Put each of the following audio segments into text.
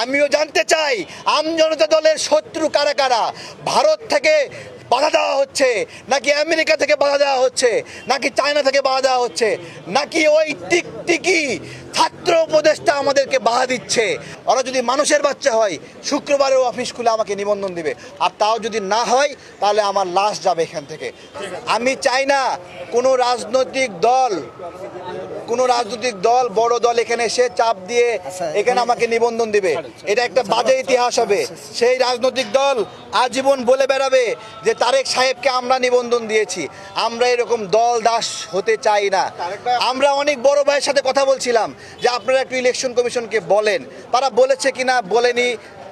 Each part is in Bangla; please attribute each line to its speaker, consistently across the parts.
Speaker 1: আমিও জানতে চাই আমজনতা দলের শত্রু কারা কারা। ভারত থেকে বাধা দেওয়া হচ্ছে নাকি আমেরিকা থেকে বাধা দেওয়া হচ্ছে নাকি চায়না থেকে বাধা দেওয়া হচ্ছে নাকি ওই টিকটিকি ছাত্র উপদেষ্টা আমাদেরকে বাধা দিচ্ছে? ওরা যদি মানুষের বাচ্চা হয় শুক্রবারেও অফিস খুলে আমাকে নিবন্ধন দিবে, আর তাও যদি না হয় তাহলে আমার লাশ যাবে এখান থেকে। আমি চাই না কোনো রাজনৈতিক দল বড় দল এখানে এসে চাপ দিয়ে এখানে আমাকে নিবন্ধন দিবে। এটা একটা বাজে ইতিহাস হবে। সেই রাজনৈতিক দল আজীবন বলে বেড়াবে যে তারেক সাহেবকে আমরা নিবন্ধন দিয়েছি। আমরা এরকম দল দাস হতে চাই না। আমরা অনেক বড় ভাইয়ের সাথে কথা বলছিলাম যে আপনারা একটু ইলেকশন কমিশনকে বলেন, তারা বলেছে কিনা বলেনি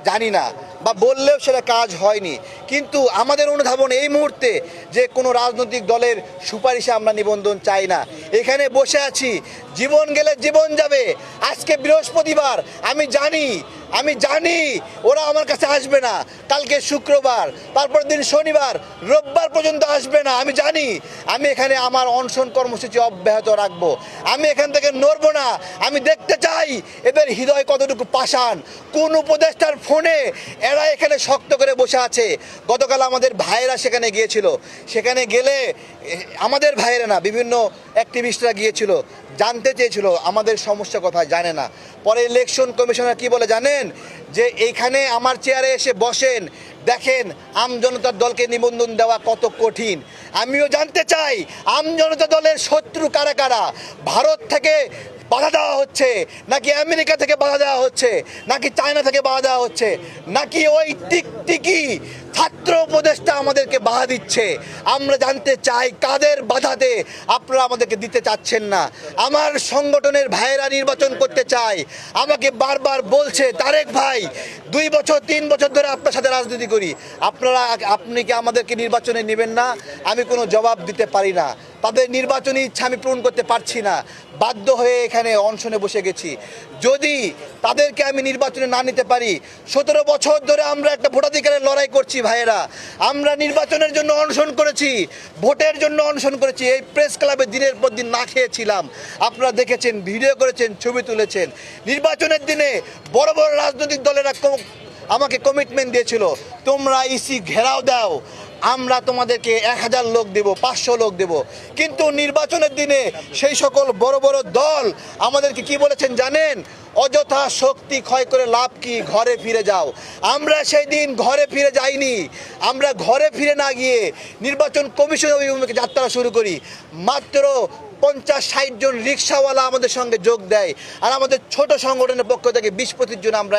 Speaker 1: জানি না, বা বললেও সেটা কাজ হয়নি। কিন্তু আমাদের অনুধাবন এই মুহূর্তে যে কোনো রাজনৈতিক দলের সুপারিশে আমরা নিবন্ধন চাই না। এখানে বসে আছি, জীবন গেলে জীবন যাবে। আজকে বৃহস্পতিবার, আমি জানি ওরা আমার কাছে আসবে না। কালকে শুক্রবার, তারপর দিন শনিবার, রোববার পর্যন্ত আসবে না। আমি জানি আমি এখানে আমার অনশন কর্মসূচি অব্যাহত রাখবো। আমি এখান থেকে নড়বো না। আমি দেখতে চাই এদের হৃদয় কতটুকু পাষাণ, কোন উপদেষ্টার ফোনে এরা এখানে শক্ত করে বসে আছে। গতকাল আমাদের ভাইয়েরা সেখানে গিয়েছিল, সেখানে গেলে আমাদের ভাইয়েরা না, বিভিন্ন অ্যাক্টিভিস্টরা গিয়েছিল, জানতে চেয়েছিল আমাদের সমস্যা কোথায়, জানে না। পরে ইলেকশন কমিশনার কি বলে জানেন? যে এইখানে আমার চেয়ারে এসে বসেন, দেখেন আমজনতার দলকে নিবন্ধন দেওয়া কত কঠিন। আমিও জানতে চাই আমজনতা দলের শত্রু কারা কারা। ভারত থেকে বাধা দেওয়া হচ্ছে নাকি আমেরিকা থেকে বাধা দেওয়া হচ্ছে নাকি চায়না থেকে বাধা দেওয়া হচ্ছে নাকি ওই টিকটিকি ছাত্র উপদেষ্টা আমাদেরকে বাধা দিচ্ছে? আমরা জানতে চাই কাদের বাধাতে আপনারা আমাদেরকে দিতে চাচ্ছেন না। আমার সংগঠনের ভাইয়েরা নির্বাচন করতে চায়, আমাকে বারবার বলছে তারেক ভাই 2 বছর 3 বছর ধরে আপনার সাথে রাজনীতি করি, আপনি কি আমাদেরকে নির্বাচনে নেবেন না? আমি কোনো জবাব দিতে পারি না। তাদের নির্বাচনী ইচ্ছা আমি পূরণ করতে পারছি না, বাধ্য হয়ে এখানে অনশনে বসে গেছি। যদি তাদেরকে আমি নির্বাচনে না নিতে পারি, 17 বছর ধরে আমরা একটা ভোটাধিকারের লড়াই করছি ভাইয়েরা। আমরা নির্বাচনের জন্য অনশন করেছি, ভোটের জন্য অনশন করেছি। এই প্রেস ক্লাবে দিনের পর দিন না খেয়েছিলাম, আপনারা দেখেছেন, ভিডিও করেছেন, ছবি তুলেছেন। নির্বাচনের দিনে বড় বড় রাজনৈতিক দলেরা আমাকে কমিটমেন্ট দিয়েছিল, তোমরা ইসি ঘেরাও দাও, আমরা তোমাদেরকে 1000 লোক দেব, 500 লোক দেব। কিন্তু নির্বাচনের দিনে সেই সকল বড় বড় দল আমাদেরকে কি বলেছেন জানেন? অযথা শক্তি ক্ষয় করে লাভ কি, ঘরে ফিরে যাও। আমরা সেই দিন ঘরে ফিরে যাইনি। আমরা ঘরে ফিরে না গিয়ে নির্বাচন কমিশন অভিমুখে যাত্রা শুরু করি। মাত্র 50-60 জন রিক্সাওয়ালা আমাদের সঙ্গে যোগ দেয়, আর আমাদের ছোট সংগঠনের পক্ষ থেকে 20-25 জন আমরা